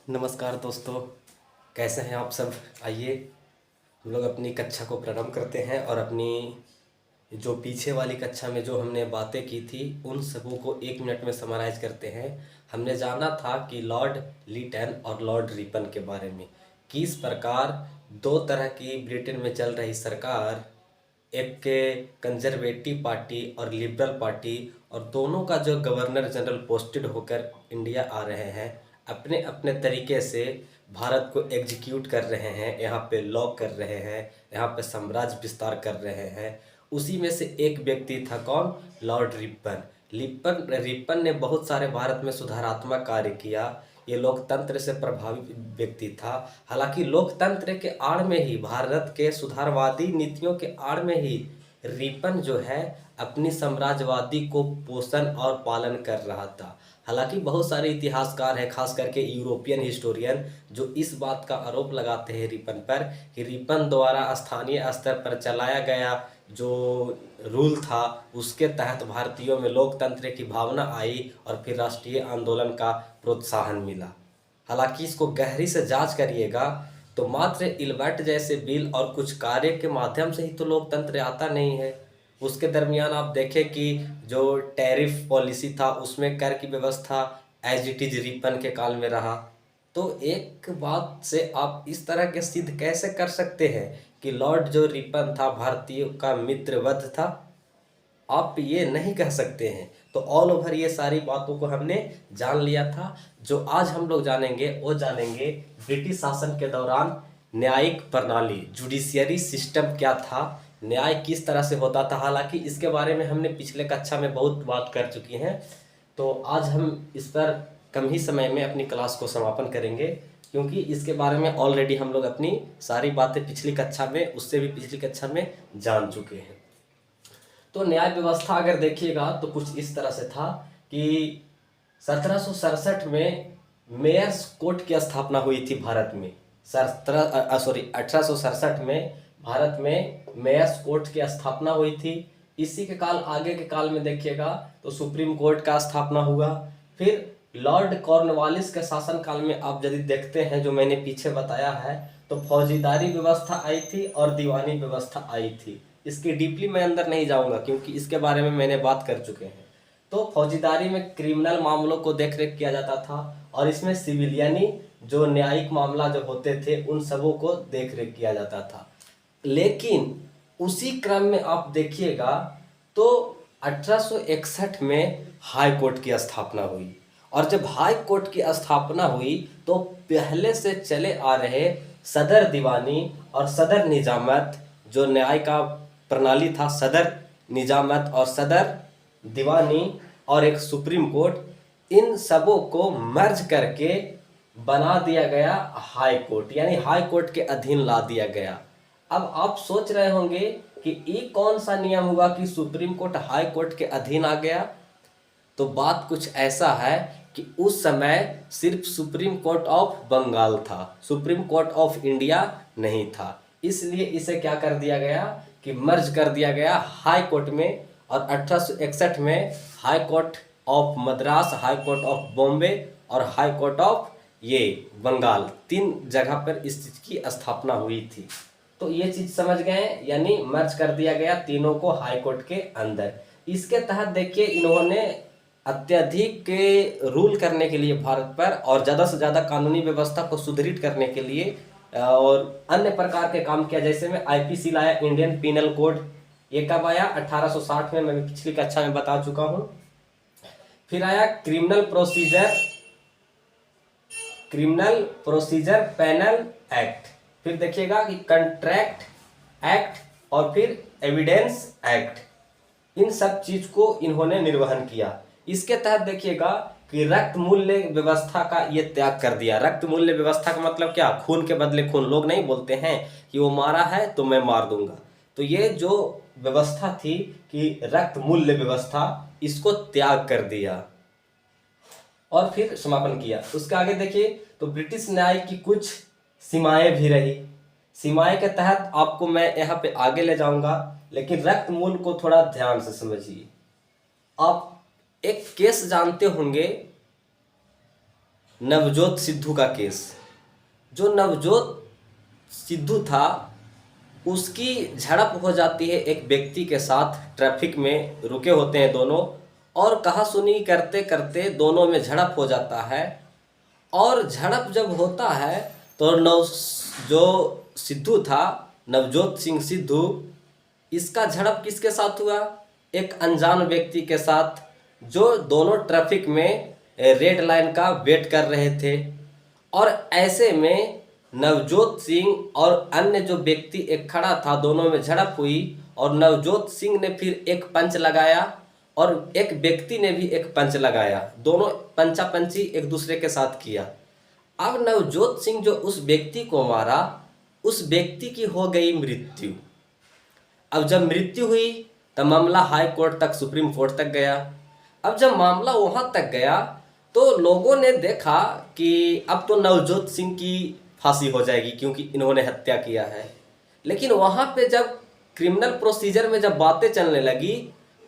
नमस्कार दोस्तों, कैसे हैं आप सब। आइए हम लोग अपनी कक्षा को प्रारंभ करते हैं और अपनी जो पीछे वाली कक्षा में जो हमने बातें की थी उन सबों को 1 मिनट में समराइज करते हैं। हमने जाना था कि लॉर्ड लीटन और लॉर्ड रिपन के बारे में, किस प्रकार दो तरह की ब्रिटेन में चल रही सरकार, एक के कंजर्वेटिव पार्टी और लिबरल पार्टी, और दोनों का जो गवर्नर जनरल पोस्टेड होकर इंडिया आ रहे हैं, अपने अपने तरीके से भारत को एग्जीक्यूट कर रहे हैं, यहाँ पे लॉ कर रहे हैं, यहाँ पे साम्राज्य विस्तार कर रहे हैं। उसी में से एक व्यक्ति था कौन? Lord Ripon. रिपन ने बहुत सारे भारत में सुधारात्मक कार्य किया। ये लोकतंत्र से प्रभावित व्यक्ति था। हालांकि लोकतंत्र के आड़ में ही, भारत के सुधारवादी नीतियों के आड़ में ही रिपन जो है अपनी साम्राज्यवादी को पोषण और पालन कर रहा था। हालांकि बहुत सारे इतिहासकार हैं, खास करके यूरोपियन हिस्टोरियन, जो इस बात का आरोप लगाते हैं रिपन पर कि रिपन द्वारा स्थानीय स्तर पर चलाया गया जो रूल था उसके तहत भारतीयों में लोकतंत्र की भावना आई और फिर राष्ट्रीय आंदोलन का प्रोत्साहन मिला। हालांकि इसको गहरी से जांच करिएगा तो मात्र इल्बर्ट जैसे बिल और कुछ कार्य के माध्यम से ही तो लोकतंत्र आता नहीं है। उसके दरमियान आप देखें कि जो टैरिफ पॉलिसी था उसमें कर की व्यवस्था एज इट इज रिपन के काल में रहा। तो एक बात से आप इस तरह के सिद्ध कैसे कर सकते हैं कि लॉर्ड जो रिपन था भारतीय का मित्रवत था? आप ये नहीं कह सकते हैं। तो ऑल ओवर ये सारी बातों को हमने जान लिया था। जो आज हम लोग जानेंगे वो जानेंगे ब्रिटिश शासन के दौरान न्यायिक प्रणाली, जुडिशियरी सिस्टम क्या था, न्याय किस तरह से होता था। हालांकि इसके बारे में हमने पिछले कक्षा में बहुत बात कर चुकी हैं, तो आज हम इस पर कम ही समय में अपनी क्लास को समापन करेंगे, क्योंकि इसके बारे में ऑलरेडी हम लोग अपनी सारी बातें पिछली कक्षा में, उससे भी पिछली कक्षा में जान चुके हैं। तो न्याय व्यवस्था अगर देखिएगा तो कुछ इस तरह से था कि 1767 में मेयर्स कोर्ट की स्थापना हुई थी भारत में। 1867 में भारत में मेयर्स कोर्ट की स्थापना हुई थी। इसी के काल, आगे के काल में देखिएगा तो सुप्रीम कोर्ट का स्थापना हुआ। फिर लॉर्ड कॉर्नवालिस के शासन काल में आप यदि देखते हैं, जो मैंने पीछे बताया है, तो फौजीदारी व्यवस्था आई थी और दीवानी व्यवस्था आई थी। इसकी डीपली मैं अंदर नहीं जाऊंगा क्योंकि इसके बारे में मैंने बात कर चुके हैं। तो फौजीदारी में क्रिमिनल मामलों को देख रेख किया जाता था और इसमें सिविलियनी जो न्यायिक मामला जो होते थे उन सबों को देख रेख किया जाता था। लेकिन उसी क्रम में आप देखिएगा तो 1861 में हाई कोर्ट की स्थापना हुई। और जब हाई कोर्ट की स्थापना हुई तो पहले से चले आ रहे सदर दीवानी और सदर निजामत जो न्याय का प्रणाली था, सदर निजामत और सदर दीवानी और एक सुप्रीम कोर्ट, इन सबों को मर्ज करके बना दिया गया हाई कोर्ट, यानी हाई कोर्ट के अधीन ला दिया गया। अब आप सोच रहे होंगे कि ये कौन सा नियम हुआ कि सुप्रीम कोर्ट हाई कोर्ट के अधीन आ गया? तो बात कुछ ऐसा है कि उस समय सिर्फ सुप्रीम कोर्ट ऑफ बंगाल था, सुप्रीम कोर्ट ऑफ इंडिया नहीं था। इसलिए इसे क्या कर दिया गया कि मर्ज कर दिया गया हाई कोर्ट में। और 1861 में high court of Madras, high court of Bombay और हाई कोर्ट ऑफ ये बंगाल, 3 जगह पर इस चीज की स्थापना हुई थी। तो ये चीज समझ गए, यानी मर्ज कर दिया गया तीनों को हाई कोर्ट के अंदर। इसके तहत देखिए इन्होंने अत्यधिक के रूल करने के लिए भारत पर और ज़्यादा से ज़्यादा कानूनी व्यवस्था को सुदृढ़ करने के लिए और अन्य प्रकार के काम किया। जैसे में आईपीसी लाया, इंडियन पिनल कोड। ये कब आया? 1860 में, मैं पिछली कक्षा में बता चुका हूँ। फिर आया क्रिमिनल प्रोसीजर पैनल एक्ट। फिर देखिएगा कि कंट्रैक्ट एक्ट और फिर एविडेंस एक्ट। इन सब चीज को इन्होंने निर्वहन किया। इसके तहत देखिएगा कि रक्त मूल्य व्यवस्था का ये त्याग कर दिया। रक्त मूल्य व्यवस्था का मतलब क्या? खून के बदले खून। लोग नहीं बोलते हैं कि वो मारा है तो मैं मार दूंगा। तो ये जो व्यवस्था थी कि रक्त मूल्य व्यवस्था, इसको त्याग कर दिया और फिर समापन किया। उसके आगे देखिए तो ब्रिटिश न्याय की कुछ सीमाएं भी रही। सीमाएं के तहत आपको मैं यहाँ पे आगे ले जाऊंगा, लेकिन रक्त मूल्य को थोड़ा ध्यान से समझिए। आप एक केस जानते होंगे, नवजोत सिद्धू का केस। जो नवजोत सिद्धू था उसकी झड़प हो जाती है एक व्यक्ति के साथ, ट्रैफिक में रुके होते हैं दोनों, और कहासुनी करते करते दोनों में झड़प हो जाता है। और झड़प जब होता है तो जो सिद्धू था, नवजोत सिंह सिद्धू, इसका झड़प किसके साथ हुआ? एक अनजान व्यक्ति के साथ, जो दोनों ट्रैफिक में रेड लाइन का वेट कर रहे थे। और ऐसे में नवजोत सिंह और अन्य जो व्यक्ति एक खड़ा था, दोनों में झड़प हुई और नवजोत सिंह ने फिर एक पंच लगाया और एक व्यक्ति ने भी एक पंच लगाया। दोनों पंचा पंची एक दूसरे के साथ किया। अब नवजोत सिंह जो उस व्यक्ति को मारा, उस व्यक्ति की हो गई मृत्यु। अब जब मृत्यु हुई तब मामला हाई कोर्ट तक, सुप्रीम कोर्ट तक गया। अब जब मामला वहाँ तक गया तो लोगों ने देखा कि अब तो नवजोत सिंह की फांसी हो जाएगी क्योंकि इन्होंने हत्या किया है। लेकिन वहाँ पे जब क्रिमिनल प्रोसीजर में जब बातें चलने लगी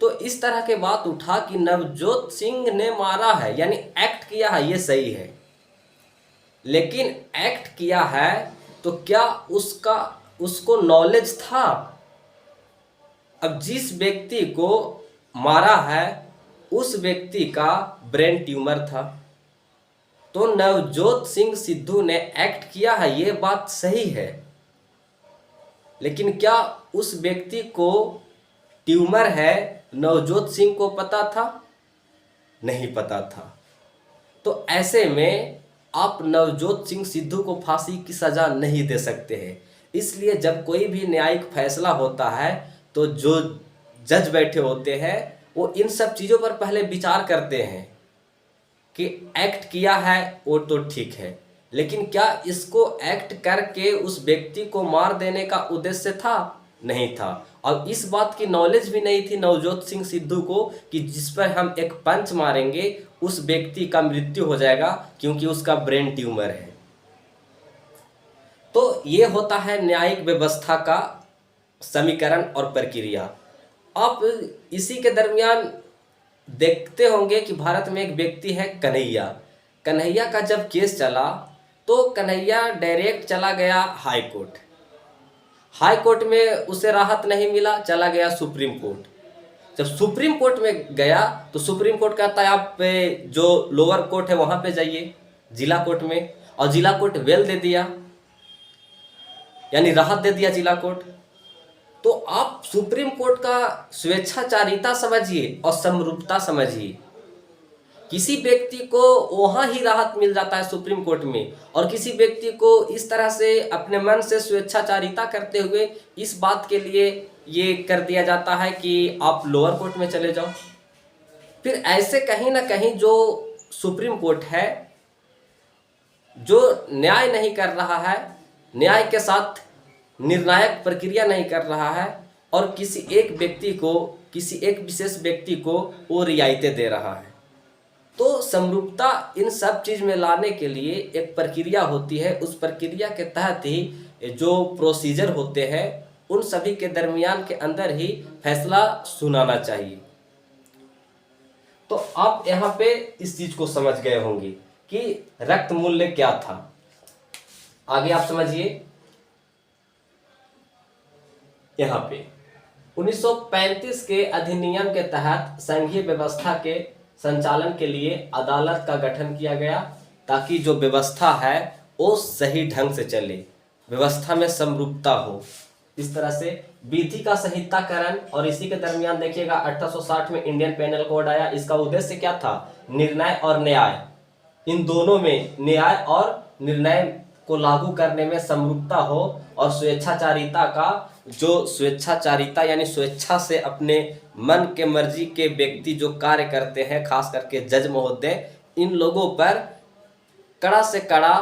तो इस तरह के बात उठा कि नवजोत सिंह ने मारा है, यानी एक्ट किया है, ये सही है। लेकिन एक्ट किया है तो क्या उसको नॉलेज था? अब जिस व्यक्ति को मारा है उस व्यक्ति का ब्रेन ट्यूमर था। तो नवजोत सिंह सिद्धू ने एक्ट किया है, ये बात सही है। लेकिन क्या उस व्यक्ति को ट्यूमर है नवजोत सिंह को पता था? नहीं पता था। तो ऐसे में आप नवजोत सिंह सिद्धू को फांसी की सज़ा नहीं दे सकते हैं। इसलिए जब कोई भी न्यायिक फैसला होता है तो जो जज बैठे होते हैं वो इन सब चीज़ों पर पहले विचार करते हैं कि एक्ट किया है वो तो ठीक है, लेकिन क्या इसको एक्ट करके उस व्यक्ति को मार देने का उद्देश्य था? नहीं था। और इस बात की नॉलेज भी नहीं थी नवजोत सिंह सिद्धू को कि जिस पर हम एक पंच मारेंगे उस व्यक्ति का मृत्यु हो जाएगा क्योंकि उसका ब्रेन ट्यूमर है। तो ये होता है न्यायिक व्यवस्था का समीकरण और प्रक्रिया। आप इसी के दरमियान देखते होंगे कि भारत में एक व्यक्ति है कन्हैया। कन्हैया का जब केस चला तो कन्हैया डायरेक्ट चला गया हाई कोर्ट। हाई कोर्ट में उसे राहत नहीं मिला, चला गया सुप्रीम कोर्ट। जब सुप्रीम कोर्ट में गया तो सुप्रीम कोर्ट कहता है आप जो लोअर कोर्ट है वहाँ पे जाइए, जिला कोर्ट में, और जिला कोर्ट बेल दे दिया, यानी राहत दे दिया जिला कोर्ट। तो आप सुप्रीम कोर्ट का स्वेच्छाचारिता समझिए और समरूपता समझिए। किसी व्यक्ति को वहाँ ही राहत मिल जाता है सुप्रीम कोर्ट में, और किसी व्यक्ति को इस तरह से अपने मन से स्वेच्छाचारिता करते हुए इस बात के लिए ये कर दिया जाता है कि आप लोअर कोर्ट में चले जाओ। फिर ऐसे कहीं ना कहीं जो सुप्रीम कोर्ट है जो न्याय नहीं कर रहा है, न्याय के साथ निर्णायक प्रक्रिया नहीं कर रहा है, और किसी एक व्यक्ति को, किसी एक विशेष व्यक्ति को वो रियायतें दे रहा है। तो समरूपता इन सब चीज़ में लाने के लिए एक प्रक्रिया होती है। उस प्रक्रिया के तहत ही जो प्रोसीजर होते हैं उन सभी के दरमियान के अंदर ही फैसला सुनाना चाहिए। तो आप यहाँ पे इस चीज़ को समझ गए होंगे कि रक्त मूल्य क्या था। आगे आप समझिए, यहाँ पे 1935 के अधिनियम के तहत संघीय व्यवस्था के संचालन के लिए अदालत का गठन किया गया ताकि जो व्यवस्था है वो सही ढंग से चले, व्यवस्था में समरूपता हो। इस तरह से विधि का संहिताकरण, और इसी के दरमियान देखिएगा 1860 में इंडियन पेनल कोड आया। इसका उद्देश्य क्या था? निर्णय और न्याय, इन दोनों में न्याय और निर्णय को लागू करने में समरूपता हो, और स्वेच्छाचारिता का जो स्वेच्छाचारिता यानी स्वेच्छा से अपने मन के मर्जी के व्यक्ति जो कार्य करते हैं, खास करके जज महोदय, इन लोगों पर कड़ा से कड़ा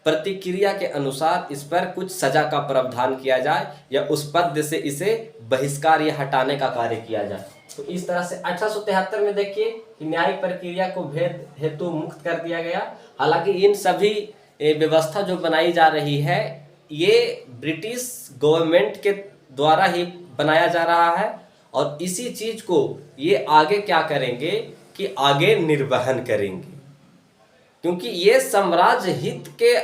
प्रतिक्रिया के अनुसार इस पर कुछ सजा का प्रावधान किया जाए या उस पद से इसे बहिष्कार या हटाने का कार्य किया जाए। तो इस तरह से 1873 में देखिए कि न्यायिक प्रक्रिया को भेद हेतु मुक्त कर दिया गया। हालांकि इन सभी व्यवस्था जो बनाई जा रही है ये ब्रिटिश गवर्नमेंट के द्वारा ही बनाया जा रहा है, और इसी चीज़ को ये आगे क्या करेंगे कि आगे निर्वहन करेंगे। क्योंकि ये साम्राज्य हित के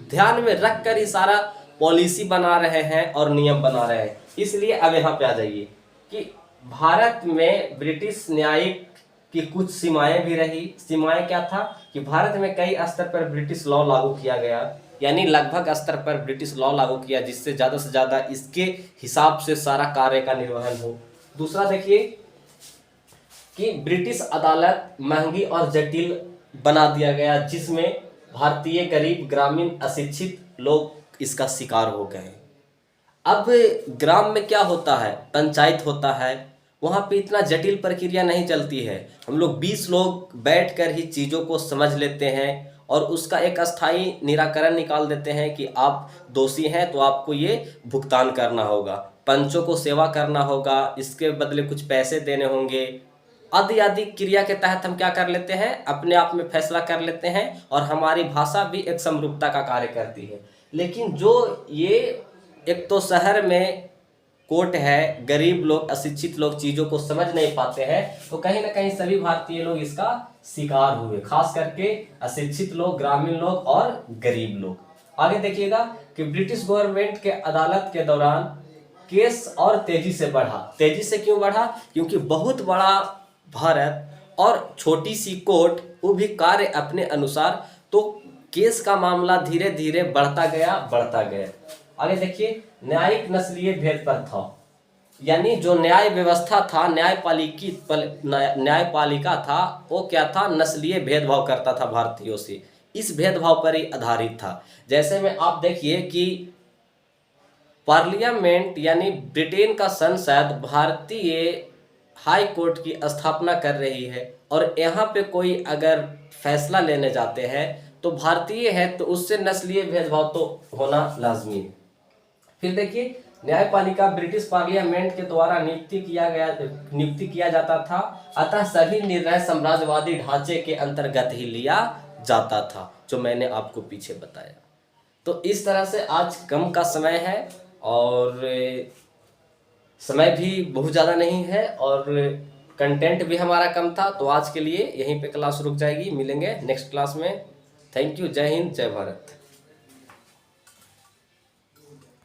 ध्यान में रख कर ही सारा पॉलिसी बना रहे हैं और नियम बना रहे हैं। इसलिए अब यहाँ पे आ जाइए कि भारत में ब्रिटिश न्यायिक की कुछ सीमाएं भी रही। सीमाएं क्या था कि भारत में कई स्तर पर ब्रिटिश लॉ लागू किया गया, यानी लगभग स्तर पर ब्रिटिश लॉ लागू किया, जिससे ज़्यादा से ज़्यादा इसके हिसाब से सारा कार्य का निर्वहन हो। दूसरा देखिए कि ब्रिटिश अदालत महंगी और जटिल बना दिया गया, जिसमें भारतीय गरीब ग्रामीण अशिक्षित लोग इसका शिकार हो गए। अब ग्राम में क्या होता है, पंचायत होता है, वहाँ पे इतना जटिल प्रक्रिया नहीं चलती है। हम लोग 20 लोग बैठकर ही चीज़ों को समझ लेते हैं और उसका एक अस्थाई निराकरण निकाल देते हैं कि आप दोषी हैं तो आपको ये भुगतान करना होगा, पंचों को सेवा करना होगा, इसके बदले कुछ पैसे देने होंगे, आदि आदि क्रिया के तहत हम क्या कर लेते हैं, अपने आप में फैसला कर लेते हैं और हमारी भाषा भी एक समरूपता का कार्य करती है। लेकिन जो ये एक तो शहर में कोर्ट है, गरीब लोग अशिक्षित लोग चीज़ों को समझ नहीं पाते हैं, तो कहीं ना कहीं सभी भारतीय लोग इसका शिकार हुए, खास करके अशिक्षित लोग, ग्रामीण लोग और गरीब लोग। आगे देखिएगा कि ब्रिटिश गवर्नमेंट के अदालत के दौरान केस और तेजी से बढ़ा। तेजी से क्यों बढ़ा? क्योंकि बहुत बड़ा भारत और छोटी सी कोर्ट, वो भी कार्य अपने अनुसार, तो केस का मामला धीरे धीरे बढ़ता गया। आगे देखिए न्यायिक नस्लीय भेद प्रथा, यानी जो न्याय व्यवस्था था, न्यायपालिका था, वो क्या था, नस्लीय भेदभाव करता था भारतीयों से। इस भेदभाव पर ही आधारित था। जैसे में आप देखिए कि पार्लियामेंट यानी ब्रिटेन का संसद भारतीय हाई कोर्ट की स्थापना कर रही है और यहाँ पे कोई अगर फैसला लेने जाते हैं तो भारतीय है तो उससे नस्लीय भेदभाव तो होना लाजमी है। फिर देखिए न्यायपालिका ब्रिटिश पार्लियामेंट के द्वारा नियुक्ति किया जाता था, अतः सभी निर्णय साम्राज्यवादी ढांचे के अंतर्गत ही लिया जाता था, जो मैंने आपको पीछे बताया। तो इस तरह से आज कम का समय है और समय भी बहुत ज़्यादा नहीं है और कंटेंट भी हमारा कम था, तो आज के लिए यहीं पे क्लास रुक जाएगी। मिलेंगे नेक्स्ट क्लास में। Thank you. जय हिंद, जय भारत।